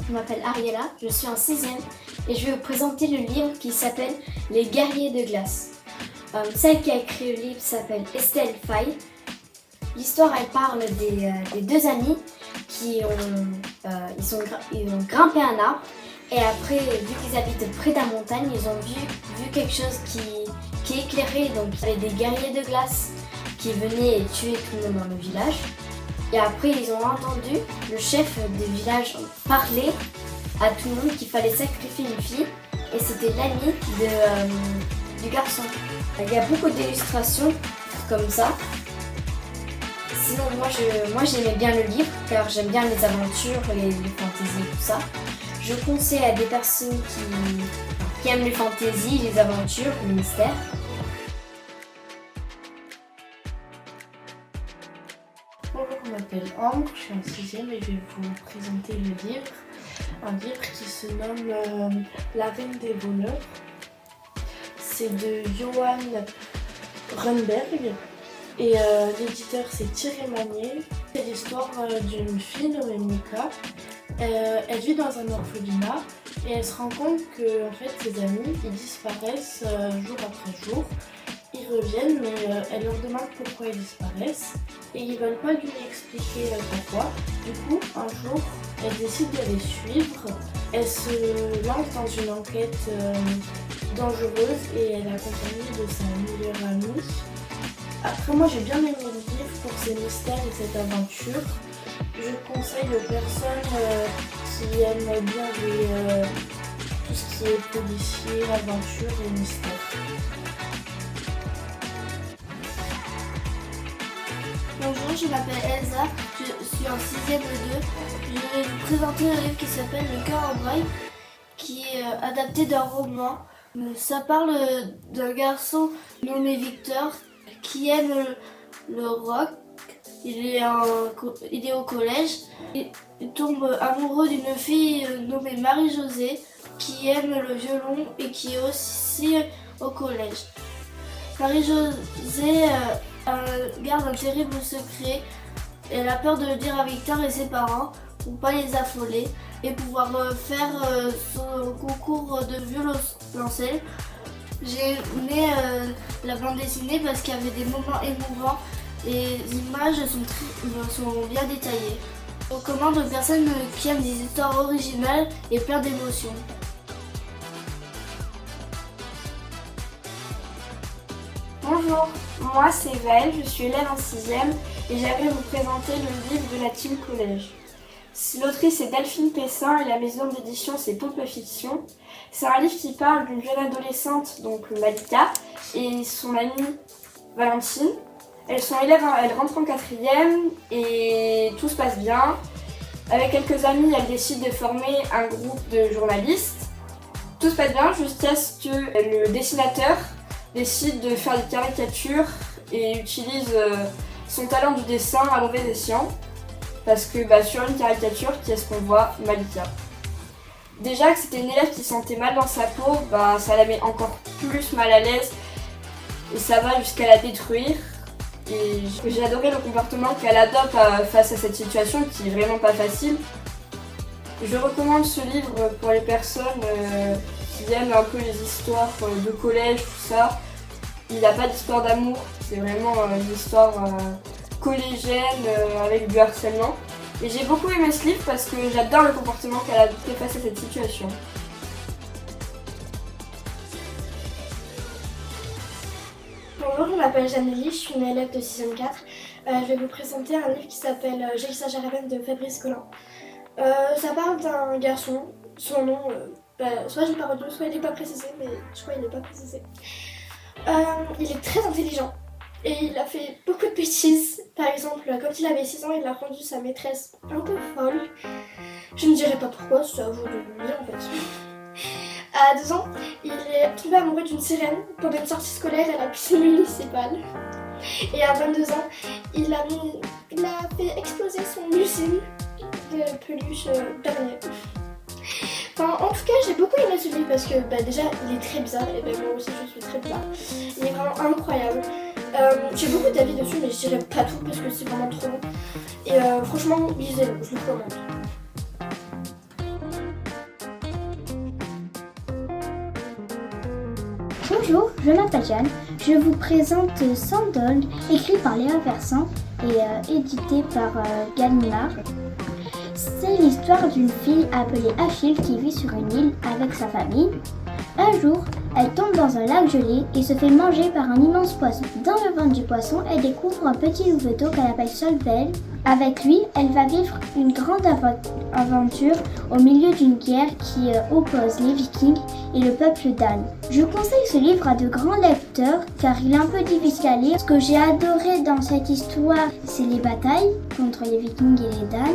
je m'appelle Ariella, je suis en 6e et je vais vous présenter le livre qui s'appelle Les Guerriers de glace. Celle qui a écrit le livre s'appelle Estelle Faye. L'histoire elle parle des deux amis qui ont grimpé un arbre et après, vu qu'ils habitent près de la montagne, ils ont vu quelque chose qui éclairait. Donc il y avait des guerriers de glace qui venaient et tuaient tout le monde dans le village. Et après, ils ont entendu le chef du village parler à tout le monde qu'il fallait sacrifier une fille. Et c'était l'ami du garçon. Il y a beaucoup d'illustrations comme ça. Sinon, moi j'aimais bien le livre car j'aime bien les aventures, les fantaisies, tout ça. Je conseille à des personnes qui aiment les fantaisies, les aventures, le mystère. Bonjour, je m'appelle Ambre, je suis en 6e et je vais vous présenter le livre. Un livre qui se nomme La Reine des voleurs. C'est de Johan Runberg et l'éditeur c'est Thierry Magnier. C'est l'histoire d'une fille nommée Mika. Elle vit dans un orphelinat et elle se rend compte que en fait, ses amis ils disparaissent jour après jour. Ils reviennent mais elle leur demande pourquoi ils disparaissent et ils veulent pas lui expliquer pourquoi. Du coup, un jour, elle décide de les suivre. Elle se lance dans une enquête dangereuse et elle est accompagnée de sa meilleure amie. Après, moi j'ai bien aimé le livre pour ses mystères et cette aventure. Je conseille aux personnes qui aiment bien tout ce qui est policier, aventure et mystère. Bonjour, je m'appelle Elsa, je suis en 6e E2. Je vais vous présenter un livre qui s'appelle Le cœur en braille, qui est adapté d'un roman. Ça parle d'un garçon nommé Victor qui aime le rock. Il est au collège. Il tombe amoureux d'une fille nommée Marie-Josée qui aime le violon et qui est aussi au collège. Marie-Josée garde un terrible secret. Elle a peur de le dire à Victor et ses parents pour pas les affoler et pouvoir faire son concours de violoncelle. J'ai aimé la bande dessinée parce qu'il y avait des moments émouvants et les images sont bien détaillées. Je recommande aux personnes qui aiment des histoires originales et plein d'émotions. Bonjour, moi c'est Val, je suis élève en 6e et j'aimerais vous présenter le livre de la team collège. L'autrice est Delphine Pessin et la maison d'édition c'est Pope Fiction. C'est un livre qui parle d'une jeune adolescente, donc Malika, et son amie Valentine. Elles sont élèves, elles rentrent en 4e et tout se passe bien. Avec quelques amis, elles décident de former un groupe de journalistes. Tout se passe bien jusqu'à ce que le dessinateur décide de faire des caricatures et utilise son talent du dessin à mauvais escient. Parce que sur une caricature, qu'est-ce qu'on voit? Malika. Déjà que c'était une élève qui se sentait mal dans sa peau, ça la met encore plus mal à l'aise et ça va jusqu'à la détruire. Et j'ai adoré le comportement qu'elle adopte face à cette situation qui est vraiment pas facile. Je recommande ce livre pour les personnes qui aiment un peu les histoires de collège, tout ça. Il n'a pas d'histoire d'amour, c'est vraiment une histoire collégienne avec du harcèlement. Et j'ai beaucoup aimé ce livre parce que j'adore le comportement qu'elle a adopté face à cette situation. Bonjour, je m'appelle Janélie, je suis une élève de 6e 4. Je vais vous présenter un livre qui s'appelle Gélissa Jaravenne de Fabrice Collin. Ça parle d'un garçon, son nom, soit je l'ai pas retenu, soit il n'est pas précisé, mais je crois qu'il n'est pas précisé. Il est très intelligent et il a fait beaucoup de bêtises. Par exemple, quand il avait 6 ans, il a rendu sa maîtresse un peu folle. Je ne dirai pas pourquoi, c'est à vous de le lire en fait. À 2 ans, il est tombé amoureux d'une sirène pendant une sortie scolaire à la piscine municipale. Et à 22 ans, il a fait exploser son usine de peluche d'araignée. Enfin, en tout cas, j'ai beaucoup aimé ce livre parce que déjà, il est très bizarre et moi aussi, je suis très bizarre. Il est vraiment incroyable. J'ai beaucoup d'avis dessus, mais je dirais pas tout parce que c'est vraiment trop long. Et franchement, lisez-le, je le recommande. Bonjour, je m'appelle Jeanne. Je vous présente Sandol, écrit par Léa Versant et édité par Gallimard. C'est l'histoire d'une fille appelée Achille qui vit sur une île avec sa famille. Un jour, elle tombe dans un lac gelé et se fait manger par un immense poisson. Dans le ventre du poisson, elle découvre un petit louveteau qu'elle appelle Solvel. Avec lui, elle va vivre une grande aventure au milieu d'une guerre qui oppose les Vikings et le peuple Dan. Je conseille ce livre à de grands lecteurs car il est un peu difficile à lire. Ce que j'ai adoré dans cette histoire, c'est les batailles contre les Vikings et les Dan.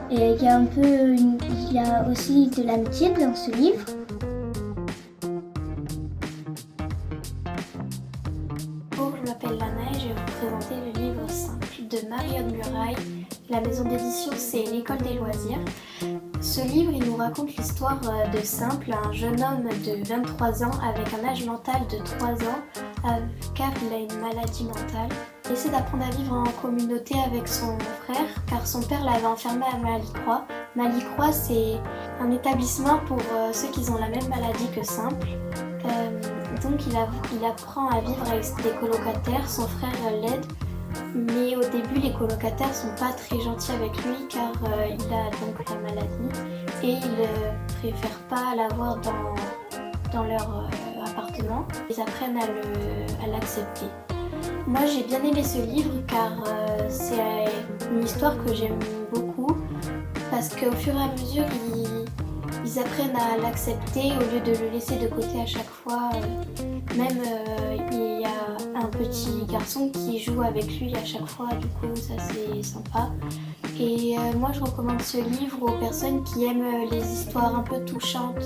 Et il y a aussi de l'amitié dans ce livre. Bonjour, je m'appelle Lana et je vais vous présenter le livre simple de Marion Muraille. La maison d'édition, c'est l'École des loisirs. Ce livre, il nous raconte l'histoire de Simple, un jeune homme de 23 ans avec un âge mental de 3 ans, car il a une maladie mentale. Il essaie d'apprendre à vivre en communauté avec son frère, car son père l'avait enfermé à Malicroix. Malicroix, c'est un établissement pour ceux qui ont la même maladie que Simple. Donc il apprend à vivre avec des colocataires, son frère l'aide. Mais au début, les colocataires sont pas très gentils avec lui car il a donc la maladie et ils préfèrent pas l'avoir dans leur appartement. Ils apprennent à l'accepter. Moi, j'ai bien aimé ce livre car c'est une histoire que j'aime beaucoup parce qu'au fur et à mesure, ils apprennent à l'accepter au lieu de le laisser de côté à chaque fois. Même il y a un petit garçon qui joue avec lui à chaque fois, du coup ça c'est sympa. Et moi je recommande ce livre aux personnes qui aiment les histoires un peu touchantes.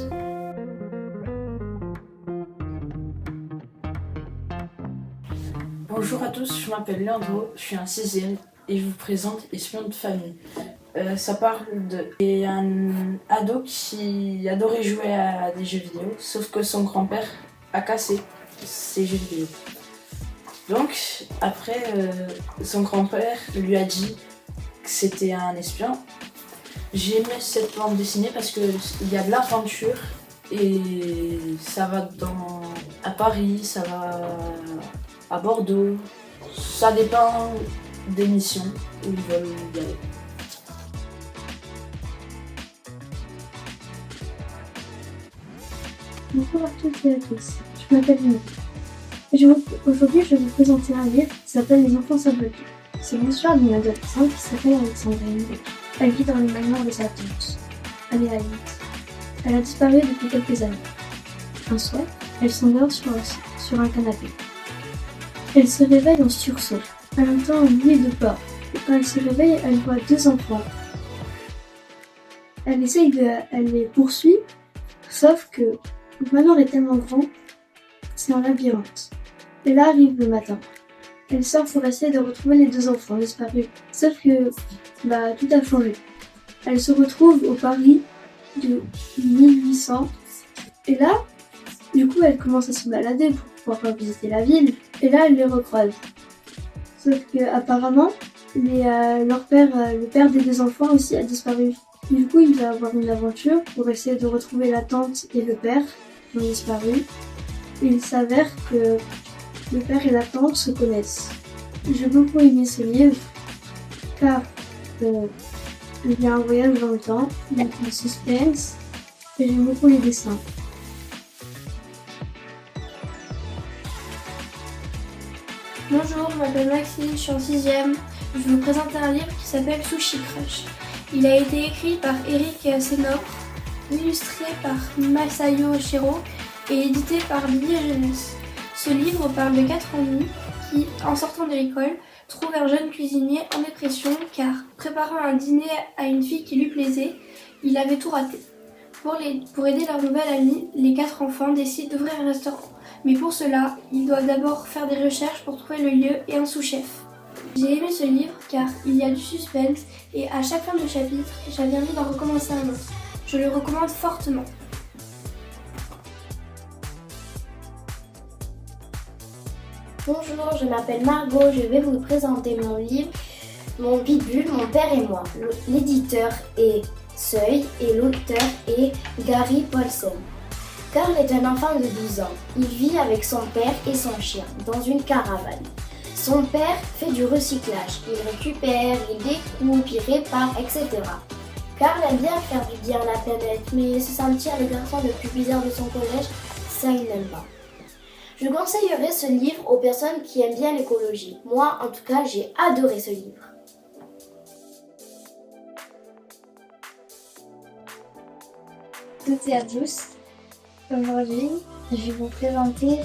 Bonjour à tous, je m'appelle Leandro, je suis un 6e et je vous présente Espion de famille. Ça parle d'un ado qui adorait jouer à des jeux vidéo, sauf que son grand-père a cassé ses jeux vidéo. Donc après, son grand-père lui a dit que c'était un espion. J'ai aimé cette bande dessinée parce qu'il y a de l'aventure et ça va à Paris, ça va à Bordeaux, ça dépend des missions où ils veulent y aller. Bonjour à toutes et à tous, je m'appelle Lina. Aujourd'hui, je vais vous présenter un livre qui s'appelle Les enfants sabotés. C'est l'histoire d'une adolescente qui s'appelle Alexandrine. Elle vit dans le manoir de sa tante. Elle est à 8. Elle a disparu depuis quelques années. Un soir, elle s'endort sur un canapé. Elle se réveille en sursaut. Elle entend un bruit de pas. Et quand elle se réveille, elle voit 2 enfants. Elle les poursuit, sauf que le manoir est tellement grand, c'est un labyrinthe. Et là arrive le matin. Elle sort pour essayer de retrouver les 2 enfants disparus. Sauf que tout a changé. Elle se retrouve au Paris de 1800. Et là, du coup, elle commence à se balader pour pouvoir visiter la ville. Et là, elle les recroise. Sauf que apparemment, le père des 2 enfants aussi a disparu. Du coup, il va avoir une aventure pour essayer de retrouver la tante et le père qui ont disparu. Et il s'avère que le père et la tante se connaissent. J'ai beaucoup aimé ce livre car il y a un voyage dans le temps, il y a un suspense et j'aime beaucoup les dessins. Bonjour, je m'appelle Maxime, je suis en 6e. Je vais vous présenter un livre qui s'appelle Sushi Crush. Il a été écrit par Eric Senor, illustré par Masayo Shiro et édité par Billy Jeunesse. Ce livre parle de 4 amis qui, en sortant de l'école, trouvent un jeune cuisinier en dépression car, préparant un dîner à une fille qui lui plaisait, il avait tout raté. Pour aider leur nouvelle amie, les 4 enfants décident d'ouvrir un restaurant. Mais pour cela, ils doivent d'abord faire des recherches pour trouver le lieu et un sous-chef. J'ai aimé ce livre car il y a du suspense et à chaque fin de chapitre, j'avais envie d'en recommencer un autre. Je le recommande fortement. Bonjour, je m'appelle Margot, je vais vous présenter mon livre Mon bidule, mon père et moi. L'éditeur est Seuil et l'auteur est Gary Paulsen. Karl est un enfant de 12 ans. Il vit avec son père et son chien dans une caravane. Son père fait du recyclage. Il récupère, il découpe, il répare, etc. Karl aime bien faire du bien à la planète, mais se sentir le garçon le plus bizarre de son collège, ça il n'aime pas. Je conseillerais ce livre aux personnes qui aiment bien l'écologie. Moi, en tout cas, j'ai adoré ce livre. Toutes et à tous. Aujourd'hui, je vais vous présenter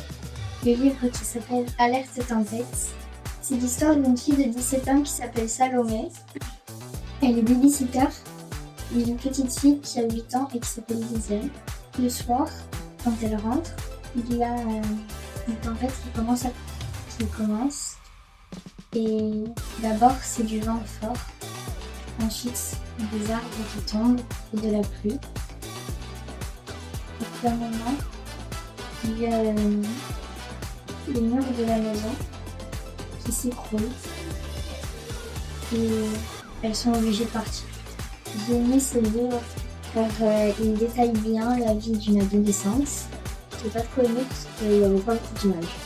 le livre qui s'appelle Alerte tempête. C'est l'histoire d'une fille de 17 ans qui s'appelle Salomé. Elle est babysitter d'une petite fille qui a 8 ans et qui s'appelle Gisèle. Le soir, quand elle rentre, il y a une tempête qui commence. Et d'abord, c'est du vent fort. Ensuite, des arbres qui tombent et de la pluie. Et puis à un moment, il y a les murs de la maison qui s'écroulent. Et elles sont obligées de partir. J'ai aimé ce livre car il détaille bien la vie d'une adolescente. J'ai pas trop aimé parce qu'il y avait pas beaucoup d'images.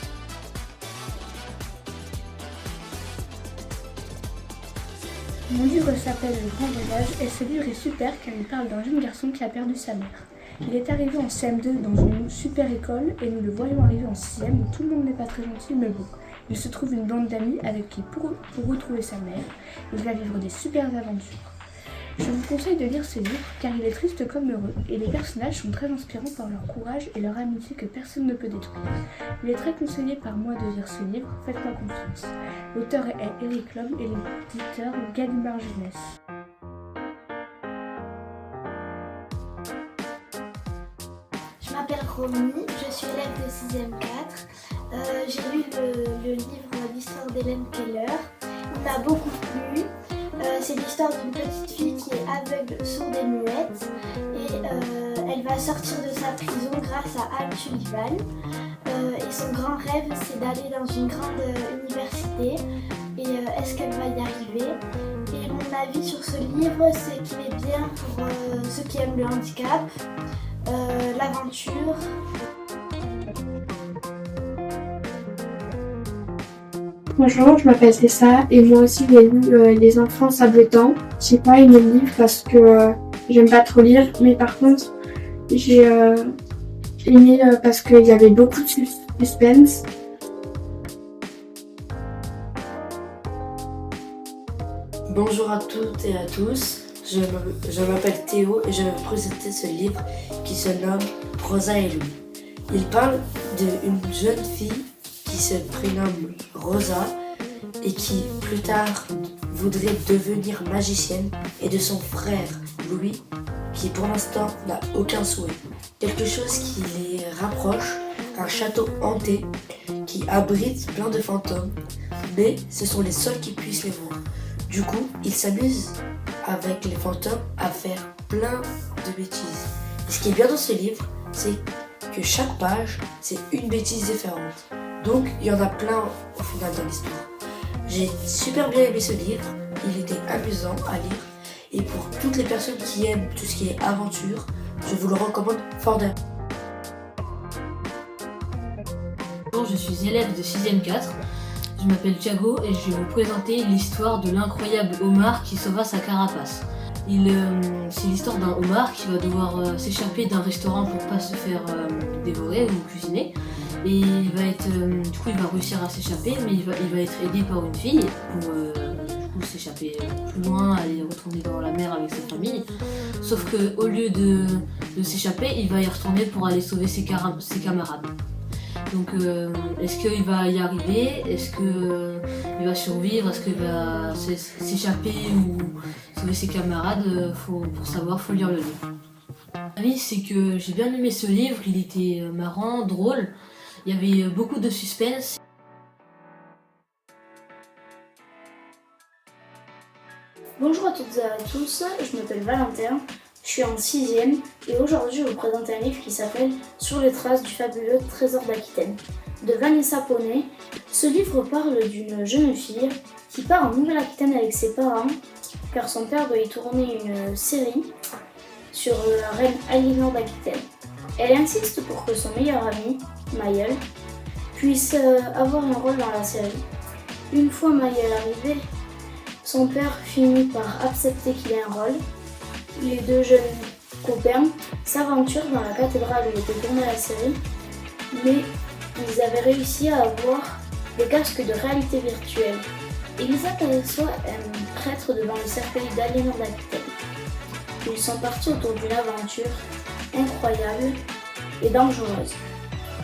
Mon livre s'appelle Le Grand Voyage et ce livre est super car il parle d'un jeune garçon qui a perdu sa mère. Il est arrivé en CM2 dans une super école et nous le voyons arriver en 6e où tout le monde n'est pas très gentil mais bon. Il se trouve une bande d'amis avec qui pour retrouver sa mère, il va vivre des super aventures. Je vous conseille de lire ce livre car il est triste comme heureux et les personnages sont très inspirants par leur courage et leur amitié que personne ne peut détruire. Il est très conseillé par moi de lire ce livre, faites-moi confiance. L'auteur est Eric Lhomme et l'éditeur Gallimard Jeunesse. Je m'appelle Romy, je suis élève de 6e 4. J'ai lu le livre L'histoire d'Hélène Keller. Il m'a beaucoup plu. C'est l'histoire d'une petite fille qui est aveugle, sourde et muette. Et elle va sortir de sa prison grâce à Anne Sullivan. Et son grand rêve, c'est d'aller dans une grande université. Et est-ce qu'elle va y arriver? Et mon avis sur ce livre, c'est qu'il est bien pour ceux qui aiment le handicap, l'aventure. Bonjour, je m'appelle Tessa et moi aussi j'ai lu Les enfants sabotants. J'ai pas aimé le livre parce que j'aime pas trop lire, mais par contre j'ai aimé parce qu'il y avait beaucoup de suspense. Bonjour à toutes et à tous, je m'appelle Théo et je vais vous présenter ce livre qui se nomme Rosa et Louis. Il parle d'une jeune fille qui se prénomme Rosa et qui plus tard voudrait devenir magicienne et de son frère Louis qui pour l'instant n'a aucun souhait. Quelque chose qui les rapproche, un château hanté qui abrite plein de fantômes mais ce sont les seuls qui puissent les voir. Du coup, ils s'amusent avec les fantômes à faire plein de bêtises. Et ce qui est bien dans ce livre, c'est que chaque page, c'est une bêtise différente. Donc, il y en a plein au final dans l'histoire. J'ai super bien aimé ce livre, il était amusant à lire. Et pour toutes les personnes qui aiment tout ce qui est aventure, je vous le recommande fortement. Bonjour, je suis élève de 6e 4. Je m'appelle Thiago et je vais vous présenter l'histoire de l'incroyable homard qui sauva sa carapace. C'est l'histoire d'un homard qui va devoir s'échapper d'un restaurant pour pas se faire dévorer ou cuisiner. Et il va réussir à s'échapper, mais il va être aidé par une fille pour s'échapper plus loin, aller retourner dans la mer avec sa famille. Sauf qu'au lieu de s'échapper, il va y retourner pour aller sauver ses camarades. Donc est-ce qu'il va y arriver? Est-ce qu'il va survivre? Est-ce qu'il va s'échapper ou sauver ses camarades? Pour savoir, faut lire le livre. Mon avis, c'est que j'ai bien aimé ce livre, il était marrant, drôle, il y avait beaucoup de suspense. Bonjour à toutes et à tous, je m'appelle Valentin, je suis en 6e et aujourd'hui je vais vous présenter un livre qui s'appelle Sur les traces du fabuleux trésor d'Aquitaine de Vanessa Poney. Ce livre parle d'une jeune fille qui part en Nouvelle-Aquitaine avec ses parents car son père doit y tourner une série sur la reine Aliénor d'Aquitaine. Elle insiste pour que son meilleur ami, Mayel, puisse avoir un rôle dans la série. Une fois Mayel arrivé, son père finit par accepter qu'il ait un rôle. Les deux jeunes copains s'aventurent dans la cathédrale où était tournée la série, mais ils avaient réussi à avoir des casques de réalité virtuelle. Ils aperçoivent un prêtre devant le cercueil d'Aliénor d'Aquitaine. Ils sont partis autour d'une aventure incroyable et dangereuse.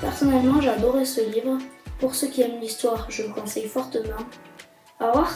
Personnellement, j'ai adoré ce livre. Pour ceux qui aiment l'histoire, je le conseille fortement. Au revoir!